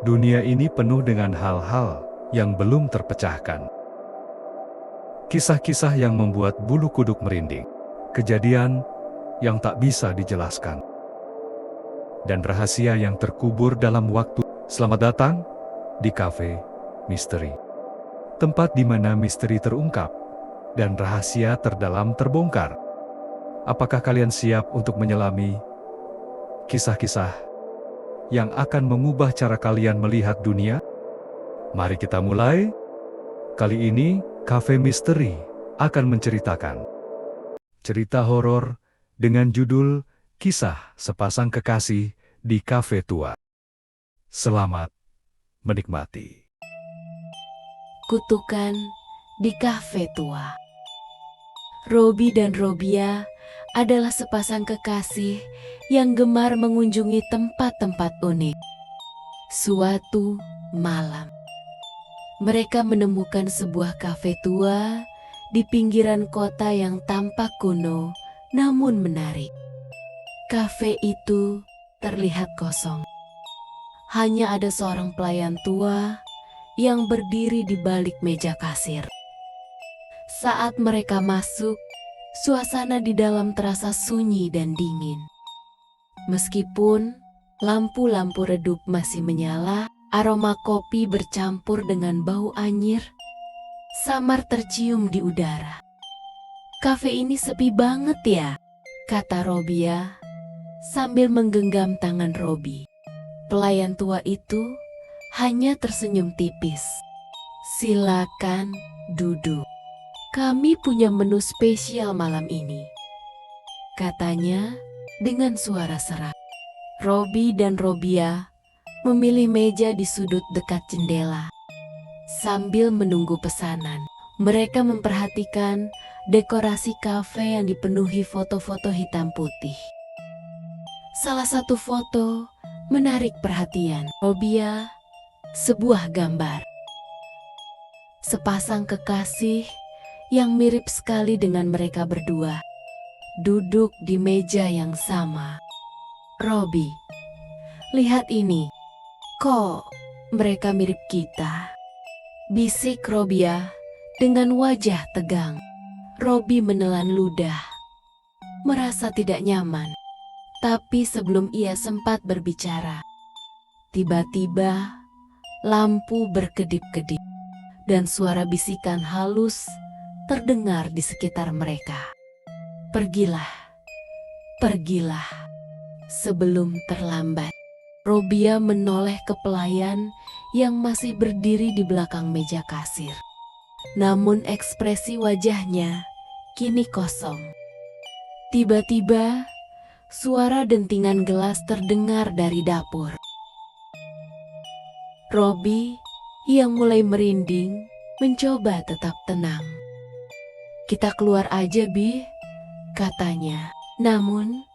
Dunia ini penuh dengan hal-hal yang belum terpecahkan. Kisah-kisah yang membuat bulu kuduk merinding. Kejadian yang tak bisa dijelaskan. Dan rahasia yang terkubur dalam waktu. Selamat datang di Cafe Misteri. Tempat di mana misteri terungkap dan rahasia terdalam terbongkar. Apakah kalian siap untuk menyelami kisah-kisah yang akan mengubah cara kalian melihat dunia? Mari kita mulai. Kali ini, Cafe Misteri akan menceritakan cerita horor dengan judul Kisah Sepasang Kekasih di Cafe Tua. Selamat menikmati. Kutukan di Cafe Tua. Robi dan Robia adalah sepasang kekasih yang gemar mengunjungi tempat-tempat unik. Suatu malam, mereka menemukan sebuah kafe tua di pinggiran kota yang tampak kuno namun menarik. Kafe itu terlihat kosong. Hanya ada seorang pelayan tua yang berdiri di balik meja kasir. Saat mereka masuk, suasana di dalam terasa sunyi dan dingin. Meskipun lampu-lampu redup masih menyala, aroma kopi bercampur dengan bau anyir samar tercium di udara. "Kafe ini sepi banget ya," kata Robia sambil menggenggam tangan Robi. Pelayan tua itu hanya tersenyum tipis. "Silakan duduk. Kami punya menu spesial malam ini," katanya dengan suara serak. Robi dan Robia memilih meja di sudut dekat jendela. Sambil menunggu pesanan, mereka memperhatikan dekorasi kafe yang dipenuhi foto-foto hitam putih. Salah satu foto menarik perhatian Robia, sebuah gambar sepasang kekasih yang mirip sekali dengan mereka berdua, duduk di meja yang sama. "Robi, lihat ini. Kok mereka mirip kita?" bisik Robia dengan wajah tegang. Robi menelan ludah, merasa tidak nyaman. Tapi sebelum ia sempat berbicara, tiba-tiba lampu berkedip-kedip dan suara bisikan halus terdengar di sekitar mereka. "Pergilah, pergilah sebelum terlambat." Robia menoleh ke pelayan yang masih berdiri di belakang meja kasir. Namun ekspresi wajahnya kini kosong. Tiba-tiba, suara dentingan gelas terdengar dari dapur. Robi yang mulai merinding mencoba tetap tenang. "Kita keluar aja, Bi," katanya. Namun,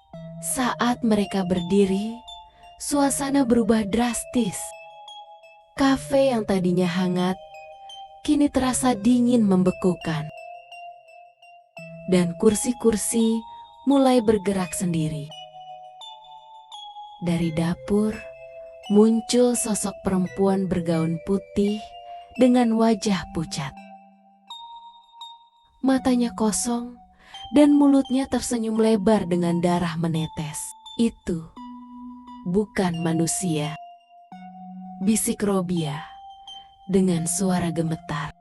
saat mereka berdiri, suasana berubah drastis. Kafe yang tadinya hangat, kini terasa dingin membekukan. Dan kursi-kursi mulai bergerak sendiri. Dari dapur, muncul sosok perempuan bergaun putih dengan wajah pucat. Matanya kosong dan mulutnya tersenyum lebar dengan darah menetes. "Itu bukan manusia," bisik Robia dengan suara gemetar.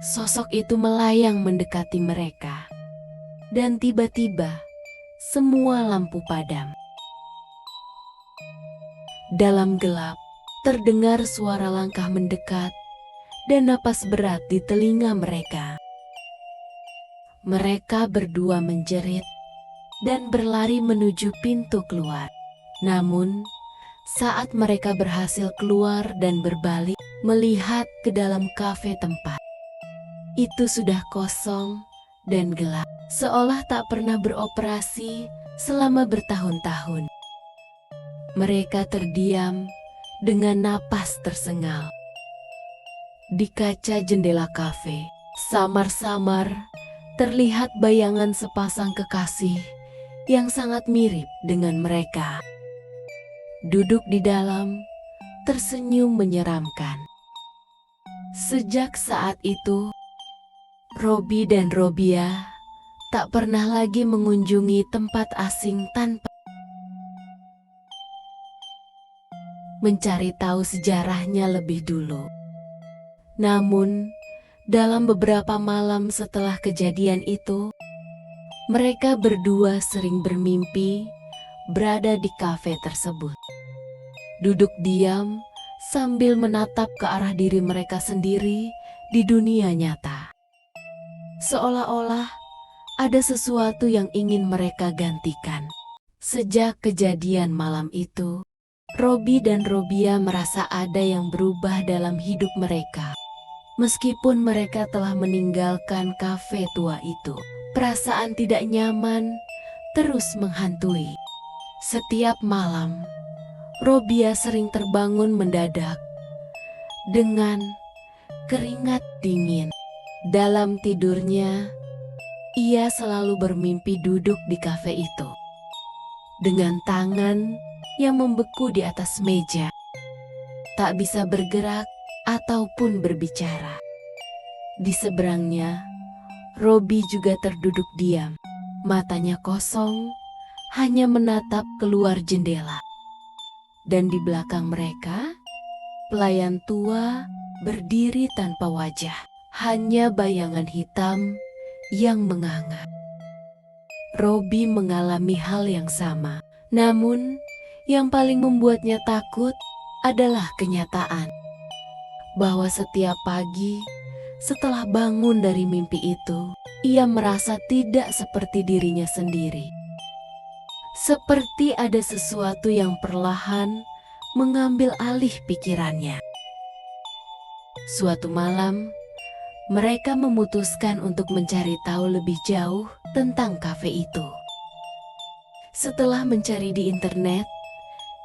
Sosok itu melayang mendekati mereka. Dan tiba-tiba semua lampu padam. Dalam gelap, terdengar suara langkah mendekat dan napas berat di telinga mereka. Mereka berdua menjerit dan berlari menuju pintu keluar. Namun, saat mereka berhasil keluar dan berbalik melihat ke dalam kafe tempat, itu sudah kosong dan gelap, seolah tak pernah beroperasi selama bertahun-tahun. Mereka terdiam dengan napas tersengal. Di kaca jendela kafe, samar-samar terlihat bayangan sepasang kekasih yang sangat mirip dengan mereka. Duduk di dalam tersenyum menyeramkan. Sejak saat itu, Robi dan Robia tak pernah lagi mengunjungi tempat asing tanpa mencari tahu sejarahnya lebih dulu. Namun, dalam beberapa malam setelah kejadian itu, mereka berdua sering bermimpi berada di kafe tersebut. Duduk diam sambil menatap ke arah diri mereka sendiri di dunia nyata. Seolah-olah ada sesuatu yang ingin mereka gantikan. Sejak kejadian malam itu, Robi dan Robia merasa ada yang berubah dalam hidup mereka. Meskipun mereka telah meninggalkan kafe tua itu, perasaan tidak nyaman terus menghantui. Setiap malam, Robia sering terbangun mendadak dengan keringat dingin. Dalam tidurnya, ia selalu bermimpi duduk di kafe itu dengan tangan yang membeku di atas meja, tak bisa bergerak ataupun berbicara. Di seberangnya, Robi juga terduduk diam, matanya kosong, hanya menatap keluar jendela. Dan di belakang mereka, pelayan tua berdiri tanpa wajah, hanya bayangan hitam yang menganga. Robi mengalami hal yang sama, namun yang paling membuatnya takut adalah kenyataan bahwa setiap pagi setelah bangun dari mimpi itu, ia merasa tidak seperti dirinya sendiri. Seperti ada sesuatu yang perlahan mengambil alih pikirannya. Suatu malam, mereka memutuskan untuk mencari tahu lebih jauh tentang kafe itu. Setelah mencari di internet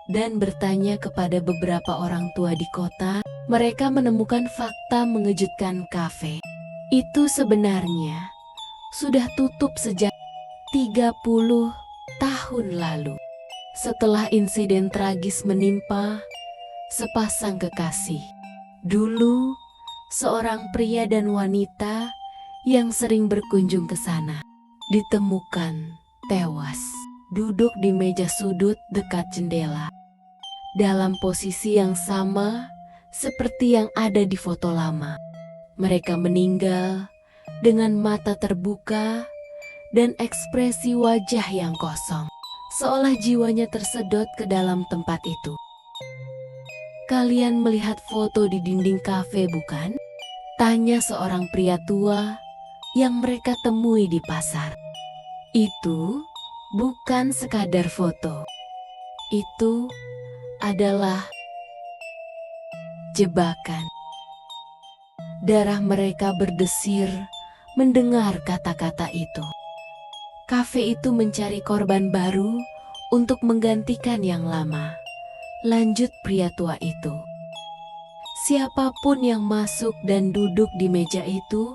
dan bertanya kepada beberapa orang tua di kota, mereka menemukan fakta mengejutkan. Kafe itu sebenarnya sudah tutup sejak 30 tahun lalu. Setelah insiden tragis menimpa sepasang kekasih. Dulu, seorang pria dan wanita yang sering berkunjung ke sana ditemukan tewas, duduk di meja sudut dekat jendela, dalam posisi yang sama seperti yang ada di foto lama. Mereka meninggal dengan mata terbuka dan ekspresi wajah yang kosong, seolah jiwanya tersedot ke dalam tempat itu. "Kalian melihat foto di dinding kafe, bukan?" tanya seorang pria tua yang mereka temui di pasar. "Itu bukan sekadar foto. Itu adalah jebakan." Darah mereka berdesir mendengar kata-kata itu. Kafe itu mencari korban baru untuk menggantikan yang lama. Lanjut pria tua itu. Siapapun yang masuk dan duduk di meja itu,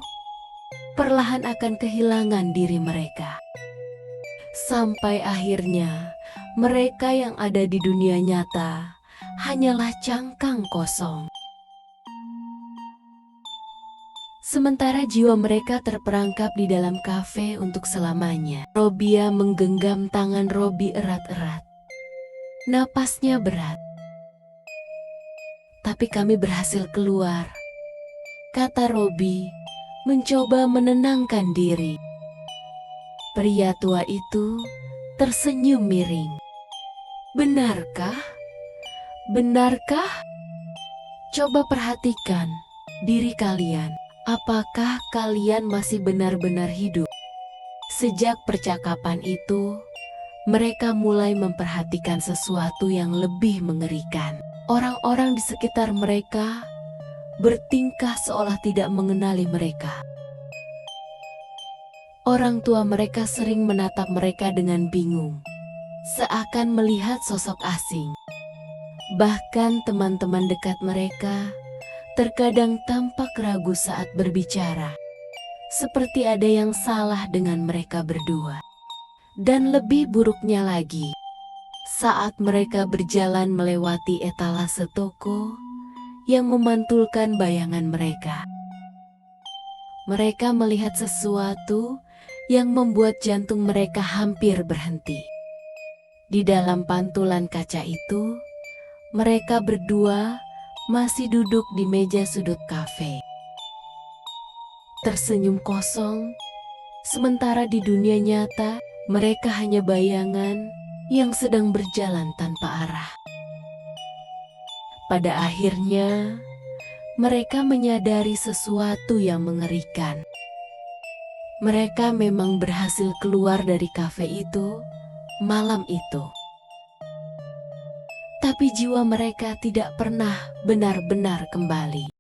perlahan akan kehilangan diri mereka. Sampai akhirnya, mereka yang ada di dunia nyata hanyalah cangkang kosong. Sementara jiwa mereka terperangkap di dalam kafe untuk selamanya. Robia menggenggam tangan Robi erat-erat. Napasnya berat. "Tapi kami berhasil keluar," kata Robi, mencoba menenangkan diri. Pria tua itu tersenyum miring. "Benarkah? Benarkah? Coba perhatikan diri kalian. Apakah kalian masih benar-benar hidup?" Sejak percakapan itu, mereka mulai memperhatikan sesuatu yang lebih mengerikan. Orang-orang di sekitar mereka bertingkah seolah tidak mengenali mereka. Orang tua mereka sering menatap mereka dengan bingung, seakan melihat sosok asing. Bahkan teman-teman dekat mereka terkadang tampak ragu saat berbicara, seperti ada yang salah dengan mereka berdua. Dan lebih buruknya lagi, Saat mereka berjalan melewati etalase toko yang memantulkan bayangan mereka, mereka melihat sesuatu yang membuat jantung mereka hampir berhenti. Di dalam pantulan kaca itu, mereka berdua masih duduk di meja sudut kafe, tersenyum kosong, sementara di dunia nyata mereka hanya bayangan yang sedang berjalan tanpa arah. Pada akhirnya, mereka menyadari sesuatu yang mengerikan. Mereka memang berhasil keluar dari kafe itu malam itu. Tapi jiwa mereka tidak pernah benar-benar kembali.